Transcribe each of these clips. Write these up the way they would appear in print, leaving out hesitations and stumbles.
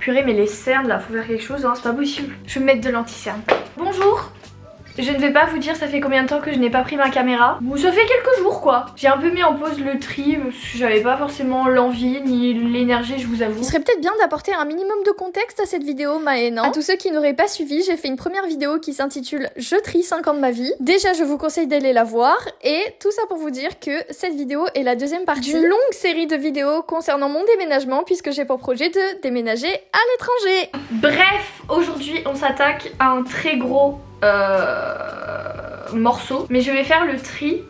Purée, mais les cernes là, faut faire quelque chose, hein, c'est pas possible. Je vais me mettre de l'anti-cerne. Bonjour. Je ne vais pas vous dire ça fait combien de temps que je n'ai pas pris ma caméra. Bon, ça fait quelques jours quoi. J'ai un peu mis en pause le tri parce que j'avais pas forcément l'envie ni l'énergie, je vous avoue. Il serait peut-être bien d'apporter un minimum de contexte à cette vidéo, Maë, non? À tous ceux qui n'auraient pas suivi, j'ai fait une première vidéo qui s'intitule Je trie 5 ans de ma vie. Déjà, je vous conseille d'aller la voir. Et tout ça pour vous dire que cette vidéo est la deuxième partie d'une longue série de vidéos concernant mon déménagement puisque j'ai pour projet de déménager à l'étranger. Bref, aujourd'hui on s'attaque à un très gros morceau, mais je vais faire le tri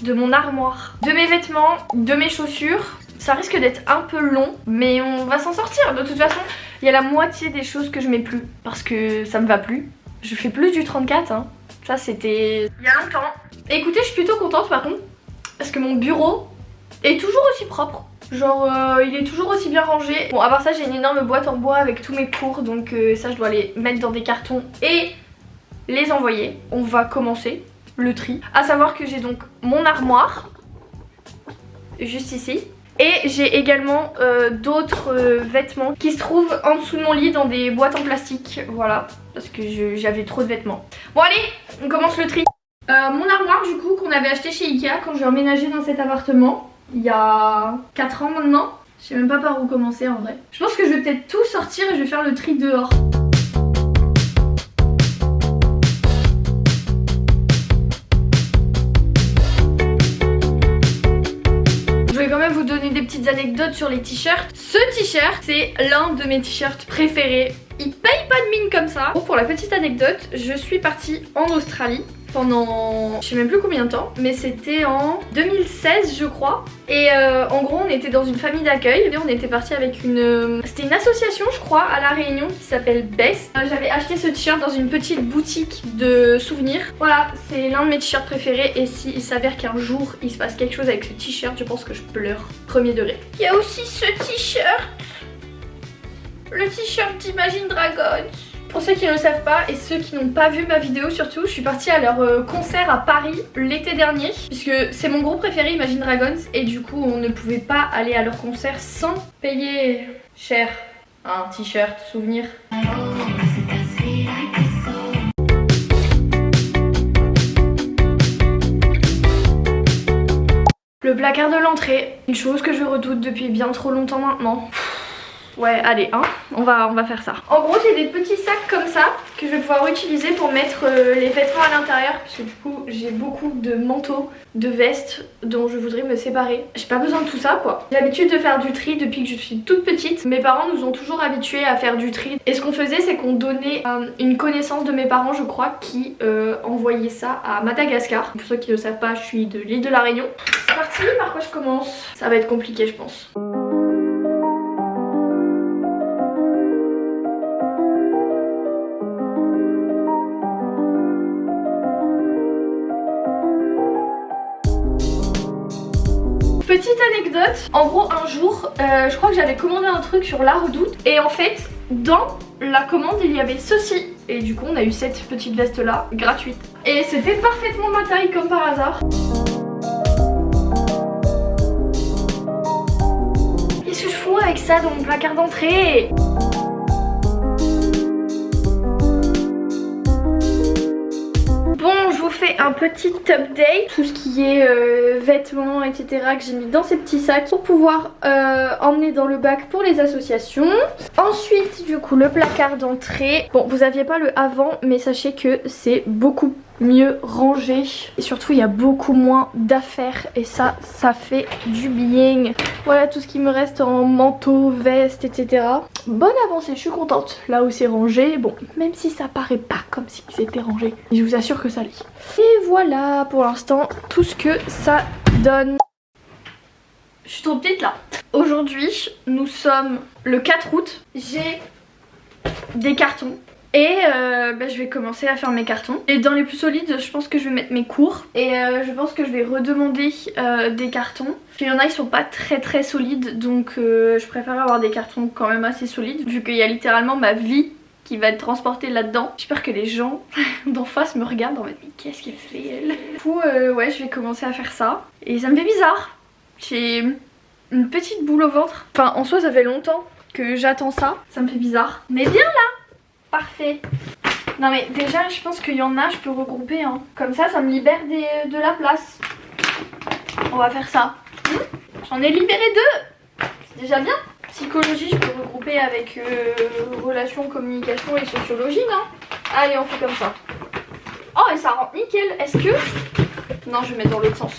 de mon armoire, de mes vêtements, de mes chaussures. Ça risque d'être un peu long, mais on va s'en sortir. De toute façon, il y a la moitié des choses que je mets plus parce que ça me va plus. Je fais plus du 34, hein. Ça c'était il y a longtemps. Écoutez, je suis plutôt contente par contre parce que mon bureau est toujours aussi propre. Genre il est toujours aussi bien rangé. Bon, à part ça, j'ai une énorme boîte en bois avec tous mes cours, donc ça je dois les mettre dans des cartons et les envoyer. On va commencer le tri. À savoir que j'ai donc mon armoire juste ici. Et j'ai également d'autres vêtements qui se trouvent en dessous de mon lit dans des boîtes en plastique. Voilà, parce que j'avais trop de vêtements. Bon allez, on commence le tri. Mon armoire du coup qu'on avait acheté chez Ikea quand j'ai emménagé dans cet appartement. Il y a 4 ans maintenant. Je sais même pas par où commencer en vrai. Je pense que je vais peut-être tout sortir et je vais faire le tri dehors. Je vais quand même vous donner des petites anecdotes sur les t-shirts. Ce t-shirt, c'est l'un de mes t-shirts préférés. Il paye pas de mine comme ça. Bon, pour la petite anecdote, je suis partie en Australie pendant je sais même plus combien de temps, mais c'était en 2016 je crois. Et en gros on était dans une famille d'accueil et on était parti avec une c'était une association je crois à La Réunion qui s'appelle Best. J'avais acheté ce t-shirt dans une petite boutique de souvenirs. Voilà, c'est l'un de mes t-shirts préférés et s'il s'avère qu'un jour il se passe quelque chose avec ce t-shirt, je pense que je pleure premier degré. Il y a aussi ce t-shirt, le t-shirt d'Imagine Dragons. Pour ceux qui ne le savent pas et ceux qui n'ont pas vu ma vidéo surtout, je suis partie à leur concert à Paris l'été dernier puisque c'est mon groupe préféré Imagine Dragons et du coup on ne pouvait pas aller à leur concert sans payer cher un t-shirt souvenir. Le placard de l'entrée, une chose que je redoute depuis bien trop longtemps maintenant. Ouais, allez, hein, on va faire ça. En gros, j'ai des petits sacs comme ça que je vais pouvoir utiliser pour mettre les vêtements à l'intérieur. Parce que du coup, j'ai beaucoup de manteaux, de vestes dont je voudrais me séparer. J'ai pas besoin de tout ça, quoi. J'ai l'habitude de faire du tri depuis que je suis toute petite. Mes parents nous ont toujours habitués à faire du tri. Et ce qu'on faisait, c'est qu'on donnait une connaissance de mes parents, je crois, qui envoyait ça à Madagascar. Pour ceux qui ne le savent pas, je suis de l'île de la Réunion. C'est parti, par quoi je commence? Ça va être compliqué, je pense. Petite anecdote, en gros un jour je crois que j'avais commandé un truc sur La Redoute et en fait dans la commande il y avait ceci et du coup on a eu cette petite veste là gratuite et c'était parfaitement ma taille comme par hasard. Qu'est-ce que je fous avec ça dans mon placard d'entrée? Bon, je vous fais un petit update, tout ce qui est vêtements, etc. que j'ai mis dans ces petits sacs pour pouvoir emmener dans le bac pour les associations. Ensuite, du coup, le placard d'entrée. Bon, vous aviez pas le avant, mais sachez que c'est beaucoup mieux rangé. Et surtout, il y a beaucoup moins d'affaires et ça fait du bien. Voilà tout ce qui me reste en manteau, veste, etc. Bonne avancée, je suis contente. Là où c'est rangé, bon, même si ça paraît pas comme si c'était rangé, je vous assure que ça l'est. Et voilà pour l'instant tout ce que ça donne. Je suis trop petite là. Aujourd'hui, nous sommes le 4 août. J'ai des cartons. Et je vais commencer à faire mes cartons. Et dans les plus solides, je pense que je vais mettre mes cours. Et je pense que je vais redemander des cartons. Il y en a, ils sont pas très solides. Donc je préfère avoir des cartons quand même assez solides. Vu qu'il y a littéralement ma vie qui va être transportée là-dedans. J'espère que les gens d'en face me regardent en mode mais qu'est-ce qu'elle fait elle? Du coup ouais, je vais commencer à faire ça. Et ça me fait bizarre. J'ai une petite boule au ventre. Enfin en soi ça fait longtemps que j'attends ça. Ça me fait bizarre. Mais viens là. Parfait. Non mais déjà je pense qu'il y en a, je peux regrouper hein. Comme ça me libère de la place. On va faire ça. J'en ai libéré 2. C'est déjà bien. Psychologie je peux regrouper avec relations, communication et sociologie non. Allez on fait comme ça. Oh et ça rentre nickel. Est-ce que... Non je vais mettre dans l'autre sens.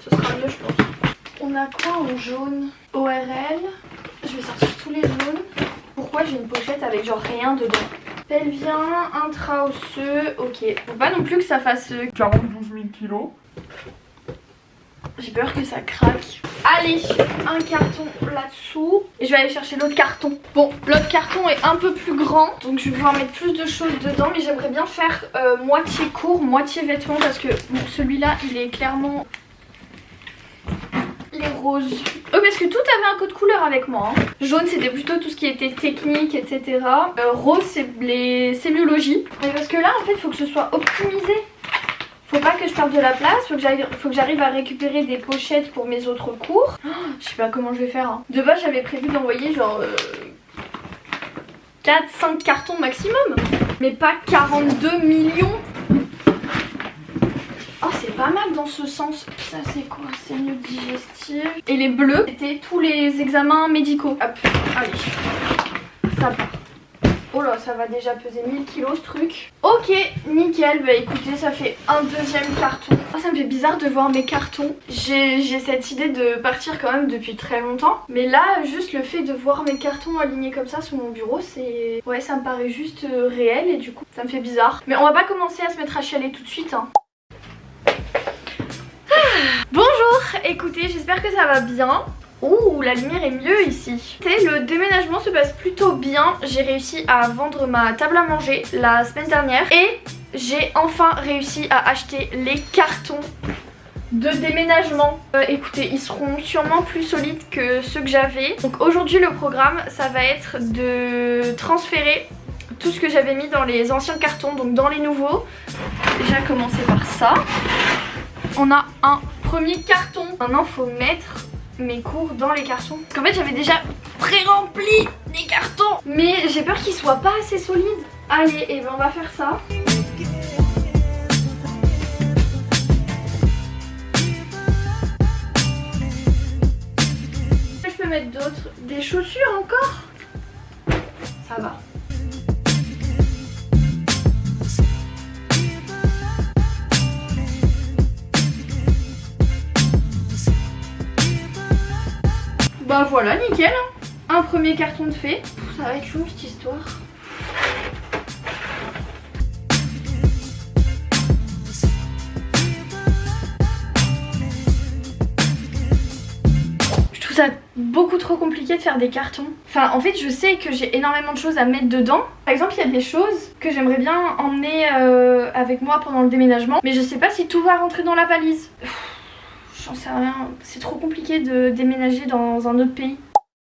Ce sera mieux je pense. On a quoi en jaune? ORL. Je vais sortir tous les jaunes. Pourquoi j'ai une pochette avec genre rien dedans? Pelvien, intra-osseux, ok. Faut pas non plus que ça fasse 42 000 kilos. J'ai peur que ça craque. Allez, un carton là-dessous. Et je vais aller chercher l'autre carton. Bon, l'autre carton est un peu plus grand. Donc je vais pouvoir mettre plus de choses dedans. Mais j'aimerais bien faire moitié court, moitié vêtements. Parce que bon, celui-là, il est clairement... les roses. Parce que tout avait un code couleur avec moi. Hein. Jaune c'était plutôt tout ce qui était technique, etc. Rose c'est les sémiologies. Mais parce que là en fait il faut que ce soit optimisé. Faut pas que je perde de la place, faut que j'arrive à récupérer des pochettes pour mes autres cours. Oh, je sais pas comment je vais faire. Hein. De base j'avais prévu d'envoyer genre 4-5 cartons maximum. Mais pas 42 millions. Oh c'est pas mal dans ce sens. Ça c'est quoi? C'est mieux digestive. Et les bleus c'était tous les examens médicaux. Hop, allez. Ça part. Oh là ça va déjà peser 1000 kilos ce truc. Ok nickel. Bah écoutez ça fait un deuxième carton. Oh, ça me fait bizarre de voir mes cartons. J'ai cette idée de partir quand même depuis très longtemps. Mais là juste le fait de voir mes cartons alignés comme ça sur mon bureau c'est... Ouais ça me paraît juste réel et du coup ça me fait bizarre. Mais on va pas commencer à se mettre à chialer tout de suite hein. Bonjour, écoutez, j'espère que ça va bien. Ouh, la lumière est mieux ici. Le déménagement se passe plutôt bien. J'ai réussi à vendre ma table à manger la semaine dernière. Et j'ai enfin réussi à acheter les cartons de déménagement. Écoutez, ils seront sûrement plus solides que ceux que j'avais. Donc aujourd'hui le programme, ça va être de transférer tout ce que j'avais mis dans les anciens cartons, donc dans les nouveaux. Déjà commencer par ça. On a un premier carton. Maintenant il faut mettre mes cours dans les cartons. Parce qu'en fait j'avais déjà pré-rempli des cartons. Mais j'ai peur qu'ils soient pas assez solides. Allez, et ben on va faire ça. Je peux mettre d'autres. Des chaussures encore? Ça va. Bah voilà, nickel. Un premier carton de fait. Ça va être long cette histoire. Je trouve ça beaucoup trop compliqué de faire des cartons. Enfin, en fait, je sais que j'ai énormément de choses à mettre dedans. Par exemple, il y a des choses que j'aimerais bien emmener avec moi pendant le déménagement. Mais je sais pas si tout va rentrer dans la valise. J'en sais rien, c'est trop compliqué de déménager dans un autre pays.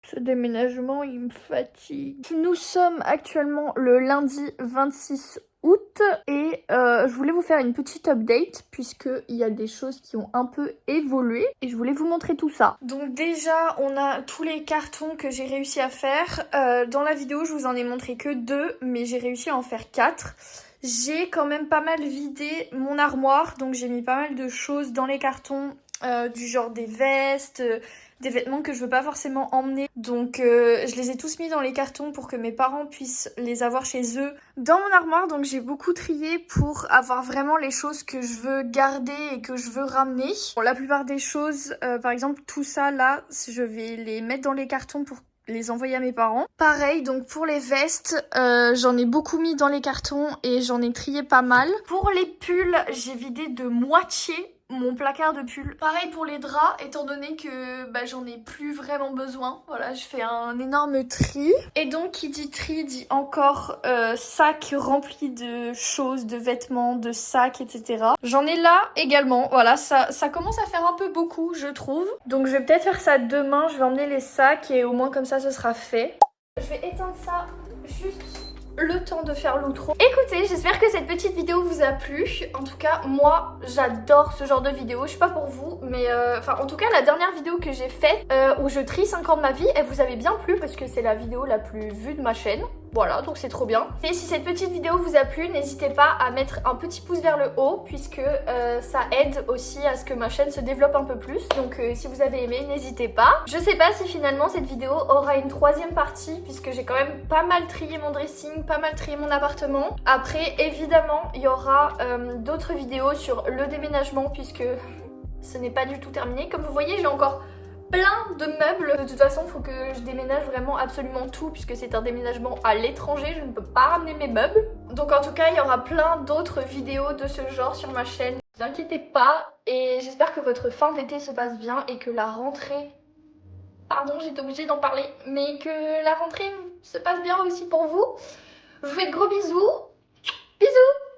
Ce déménagement, il me fatigue. Nous sommes actuellement le lundi 26 août et je voulais vous faire une petite update puisqu'il y a des choses qui ont un peu évolué et je voulais vous montrer tout ça. Donc déjà, on a tous les cartons que j'ai réussi à faire. Dans la vidéo, je vous en ai montré que 2, mais j'ai réussi à en faire 4. J'ai quand même pas mal vidé mon armoire, donc j'ai mis pas mal de choses dans les cartons. Du genre des vestes, des vêtements que je veux pas forcément emmener. Donc je les ai tous mis dans les cartons pour que mes parents puissent les avoir chez eux dans mon armoire. Donc j'ai beaucoup trié pour avoir vraiment les choses que je veux garder et que je veux ramener. Bon, la plupart des choses, par exemple tout ça là, je vais les mettre dans les cartons pour les envoyer à mes parents. Pareil, donc pour les vestes, j'en ai beaucoup mis dans les cartons et j'en ai trié pas mal. Pour les pulls, j'ai vidé de moitié mon placard de pulls. Pareil pour les draps, étant donné que j'en ai plus vraiment besoin. Voilà, je fais un énorme tri. Et donc qui dit tri dit encore sac rempli de choses, de vêtements, de sacs, etc. J'en ai là également. Voilà, ça commence à faire un peu beaucoup, je trouve. Donc je vais peut-être faire ça demain. Je vais emmener les sacs et au moins comme ça ce sera fait. Je vais éteindre ça juste le temps de faire l'outro. Écoutez, j'espère que cette petite vidéo vous a plu. En tout cas, moi, j'adore ce genre de vidéo. Je sais pas pour vous, mais enfin, en tout cas, la dernière vidéo que j'ai faite où je trie 5 ans de ma vie, elle vous avait bien plu parce que c'est la vidéo la plus vue de ma chaîne. Voilà, donc c'est trop bien. Et si cette petite vidéo vous a plu, n'hésitez pas à mettre un petit pouce vers le haut puisque ça aide aussi à ce que ma chaîne se développe un peu plus. Donc si vous avez aimé, n'hésitez pas. Je sais pas si finalement cette vidéo aura une troisième partie puisque j'ai quand même pas mal trié mon dressing, pas mal trié mon appartement. Après, évidemment, il y aura d'autres vidéos sur le déménagement puisque ce n'est pas du tout terminé. Comme vous voyez, j'ai encore plein de meubles. De toute façon, il faut que je déménage vraiment absolument tout puisque c'est un déménagement à l'étranger, je ne peux pas ramener mes meubles. Donc en tout cas, il y aura plein d'autres vidéos de ce genre sur ma chaîne. Ne vous inquiétez pas et j'espère que votre fin d'été se passe bien et que la rentrée... Pardon, j'étais obligée d'en parler, mais que la rentrée se passe bien aussi pour vous. Je vous fais de gros bisous. Bisous!